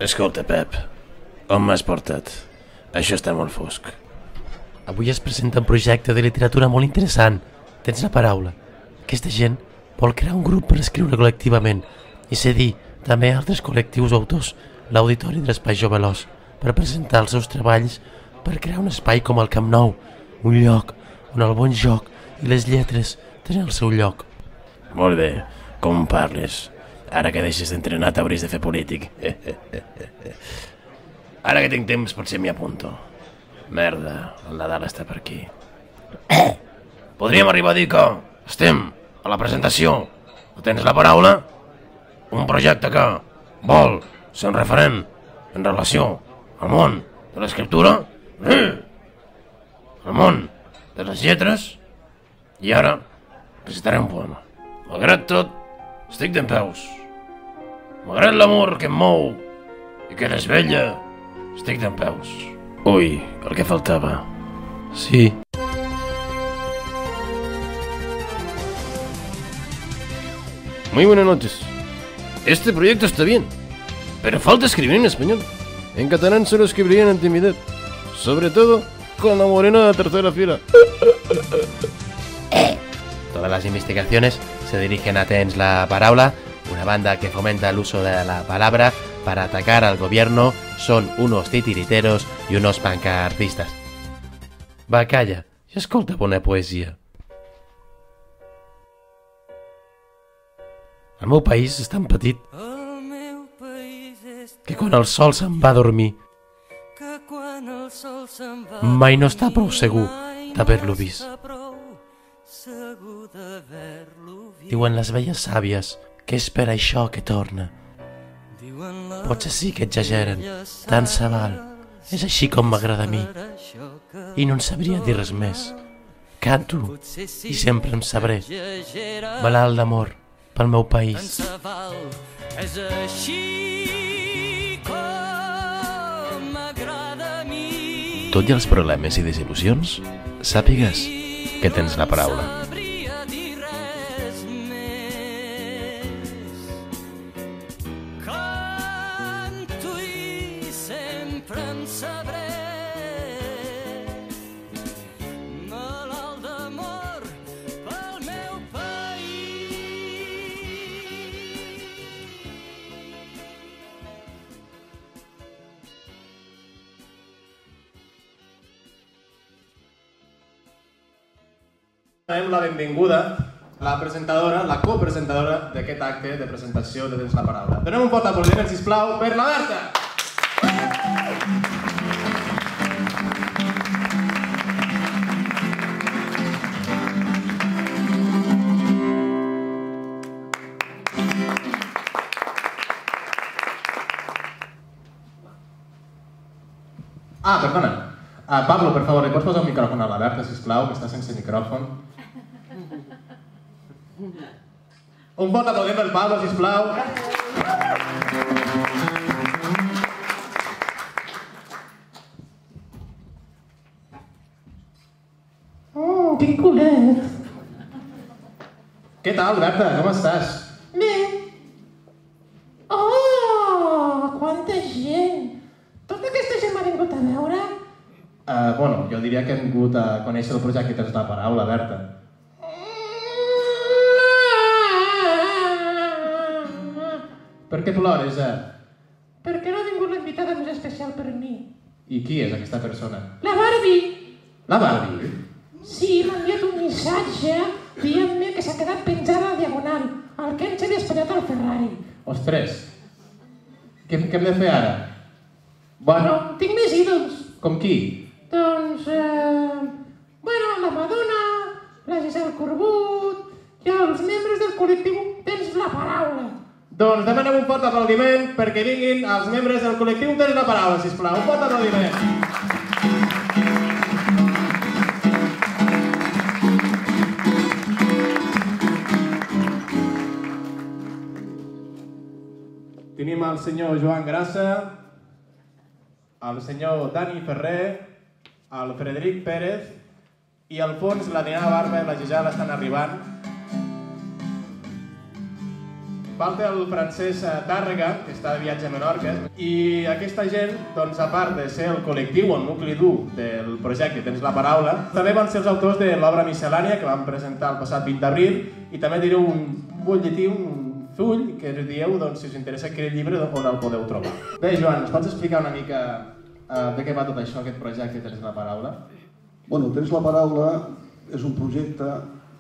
Escolta, Pep, on m'has portat? Això està molt fosc. Avui es presenta un projecte de literatura molt interessant. Tens la paraula. Aquesta gent vol crear un grup per escriure col·lectivament i cedir també a altres col·lectius o autors l'auditori de l'Espai Jovelós per presentar els seus treballs, per crear un espai com el Camp Nou, un lloc on el bon joc i les lletres tenen el seu lloc. Molt bé, com parles? Ara que deixes d'entrenar t'hauries de fer polític. Ara que tinc temps potser m'hi apunto. Merda, el Nadal està per aquí. Podríem arribar a dir que estem a la presentació. Tens la paraula? Un projecte que vol ser un referent en relació al món de l'escriptura, al món de les lletres, i ara recitaré un poema. Malgrat tot, estic dempeus. Malgrat l'amor que em mou i que desvella, estic dempeus. Ui, el que faltava. Sí. Muy buenas noches. Este proyecto está bien, pero falta escribir en español. En catalán solo escribiría en intimidad, sobre todo con la morena de tercera fila. Todas las investigaciones se dirigen a Tens la Paraula, una banda que fomenta el uso de la palabra para atacar al gobierno. Son unos titiriteros y unos pancartistas. Va, calla, i escolta bona poesia. El meu país és tan petit que quan el sol se'n va a dormir mai no està prou segur d'haver-lo vist. Diuen les velles sàvies que és per això que torna. Potser sí que exageren, tant se val. És així com m'agrada a mi. I no en sabria dir res més. Canto i sempre em sabré malalt d'amor pel meu país. És així com m'agrada a mi. Tot i els problemes i desil·lusions, sàpigues que tens la paraula. Sabria dir res més. Canto i sempre em sabré malalt d'amor pel meu país. Donem la benvinguda a la presentadora, la copresentadora d'aquest acte de presentació de Tens la Paraula. Donem un fort aplaudiment, sisplau, per la Berta! Perdona. Pablo, per favor, li pots posar un micròfon a la Berta, sisplau, que està sense micròfon? Un bon aplaudiment per Pablo, sisplau. Quin culet! Què tal, Berta? Com estàs? Bé. Oh, quanta gent! Tota aquesta gent m'ha vingut a veure? Bueno, jo diria que hem vingut a conèixer el projecte Tens la Paraula, Berta. Per què plores, Perquè no ha vingut l'invitada més especial per mi. I qui és aquesta persona? La Barbie! La Barbie? Sí, m'ha enviat un missatge dient-me que s'ha quedat penjada a la diagonal, al que ens he despenyat al Ferrari. Ostres! Què hem de fer ara? Bueno, Tinc més ídols. com qui? Doncs, la Madonna, la Giselle Corbut i els membres del col·lectiu Tens la Paraula. Doncs demanem un fort aplaudiment perquè vinguin els membres del col·lectiu Tens la Paraula, sisplau. Un fort aplaudiment. Tenim el senyor Joan Grassa, el senyor Dani Ferrer, el Frederic Pérez i al fons la Diana Barba i la Gisela estan arribant. Falta el Francesc Tàrrega, que està de viatge a Menorca, i aquesta gent, doncs, a part de ser el col·lectiu o el nucli dur del projecte Tens la Paraula, també van ser els autors de l'obra miscel·lània que vam presentar el passat 20 d'abril i també direu un butlletí, un full, que us dieu, doncs, si us interessa aquest llibre, on el podeu trobar. Bé, Joan, ens pots explicar una mica de què va tot això, aquest projecte Tens la Paraula? Bueno, Tens la Paraula és un projecte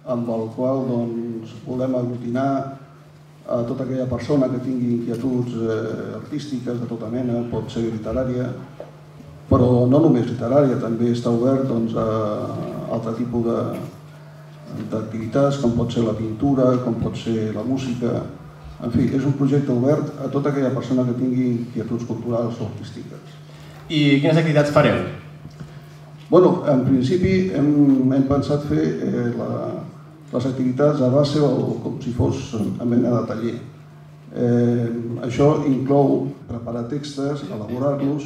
amb el qual doncs, volem aglutinar a tota aquella persona que tingui inquietuds artístiques de tota mena, pot ser literària, però no només literària, també està obert doncs, a altre tipus d'activitats, com pot ser la pintura, com pot ser la música. En fi, és un projecte obert a tota aquella persona que tingui inquietuds culturals o artístiques. I quines activitats fareu? Bueno, en principi hem pensat fer les activitats a base o com si fos en mena de taller. Això inclou preparar textos, elaborar-los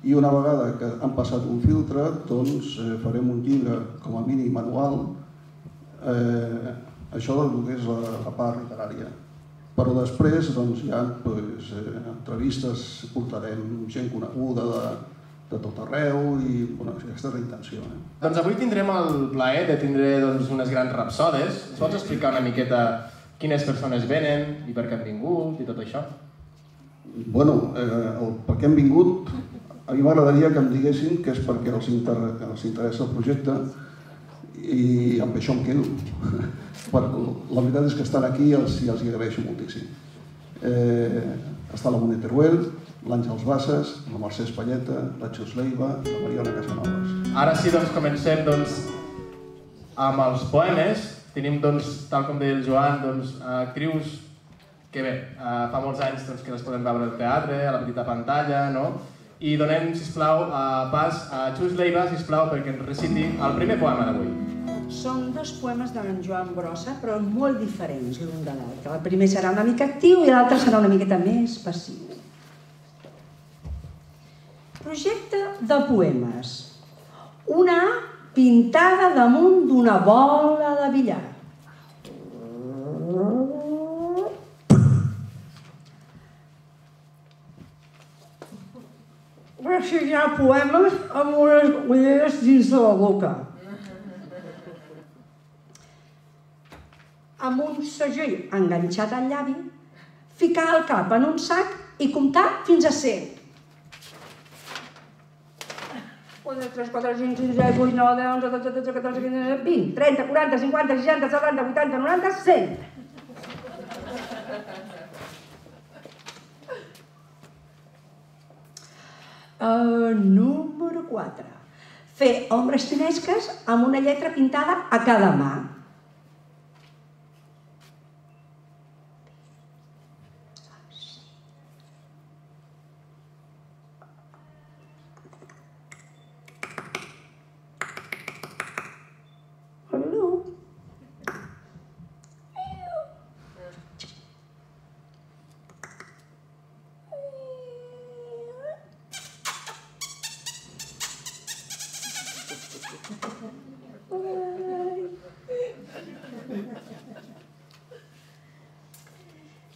i una vegada que han passat un filtre, doncs farem un llibre com a mínim manual, això del que és la part literària. Però després hi ha entrevistes, portarem gent coneguda de tot arreu i aquesta és la intenció. Doncs avui tindrem el plaer de tindre unes grans rapsodes. Ens pots explicar una miqueta quines persones venen i per què han vingut i tot això? Bueno, per què han vingut, a mi m'agradaria que em diguessin que és perquè els interessa el projecte i amb això em quedo. La veritat és que estan aquí i els hi agraeixo moltíssim. Està la Monet Teruel, l'Àngels Bassas, la Mercè Espalleta, la Xus Leiva i la Mariona Casanovas. Ara sí, comencem amb els poemes. Tenim, tal com deia el Joan, actrius que bé, fa molts anys que les podem veure al teatre, a la petita pantalla, no? I donem, sisplau, pas a Xus Leiva, sisplau, perquè ens reciti el primer poema d'avui. Són dos poemes d'en Joan Brossa, però molt diferents l'un de l'altre. El primer serà una mica actiu i l'altre serà una miqueta més passiu. Projecte de poemes. Una A pintada damunt d'una bola de billar. Rexinar poemes amb unes ulleres dins de la boca. Amb un segell enganxat al llavi, ficar el cap en un sac i comptar fins a 100. 1, 2, 3, 4, 5, 6, 7, 8, 9, 10, 11, 12, 13, 14, 15, 20, 30, 40, 50, 60, 70, 80, 90, 100. Número 4. Fer ombres xinesques amb una lletra pintada a cada mà.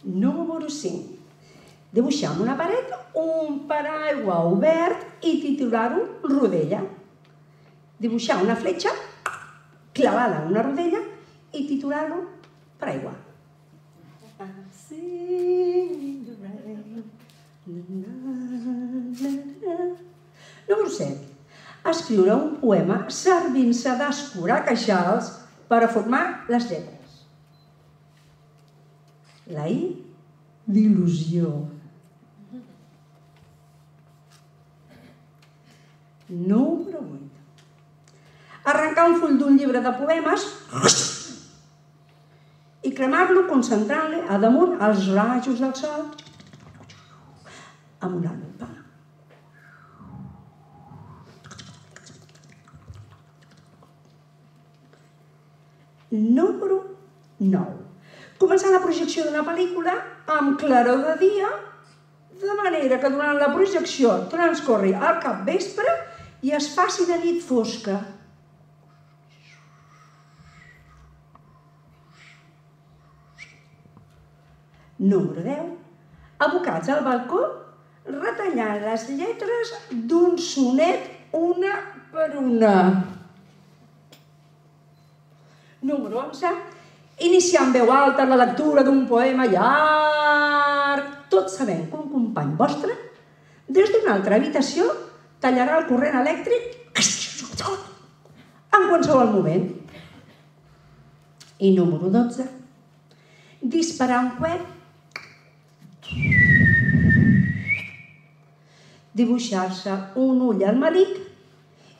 Número 5. Dibuixar en una paret un paraigua obert i titular-ho rodella. Dibuixar una fletxa clavada en una rodella i titular-ho paraigua. Número 7. Escriure un poema servint-se d'escuracaixals per a formar les lletres. La I d'il·lusió. Número 8. Arrencar un full d'un llibre de poemes i cremar-lo concentrant-li a damunt els rajos del sol amb una lupa. Número 9. Començar la projecció d'una pel·lícula amb claror de dia, de manera que durant la projecció transcorri al capvespre i es faci de nit fosca. Número 10. Abocats al balcó, retallant les lletres d'un sonet una per una. Número 11. Iniciar en veu alta la lectura d'un poema llarg, tot sabent que un company vostre, des d'una altra habitació, tallarà el corrent elèctric en qualsevol moment. I número 12. Disparar un coet, dibuixar-se un ull al melic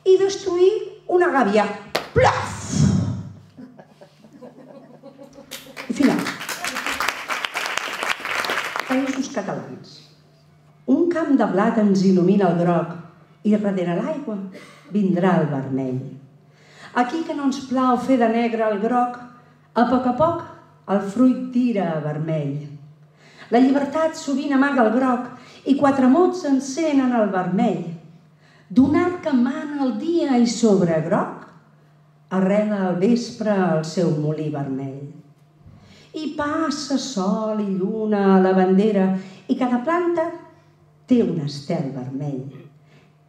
i destruir una gàbia. Plaf! I final. Països catalans. Un camp de blat ens il·lumina el groc i darrere l'aigua vindrà el vermell. Aquí que no ens plau fer de negre el groc, a poc el fruit tira a vermell. La llibertat sovint amaga el groc i quatre mots s'encenen al vermell. D'un arc que mana el dia i sobre groc arrela al vespre el seu molí vermell. I passa sol i lluna a la bandera i cada planta té un estel vermell,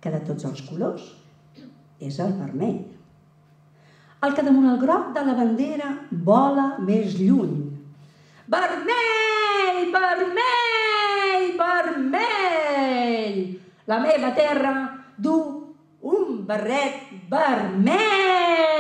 que de tots els colors és el vermell. El que damunt el groc de la bandera vola més lluny. Vermell, vermell, vermell! La meva terra du un barret vermell!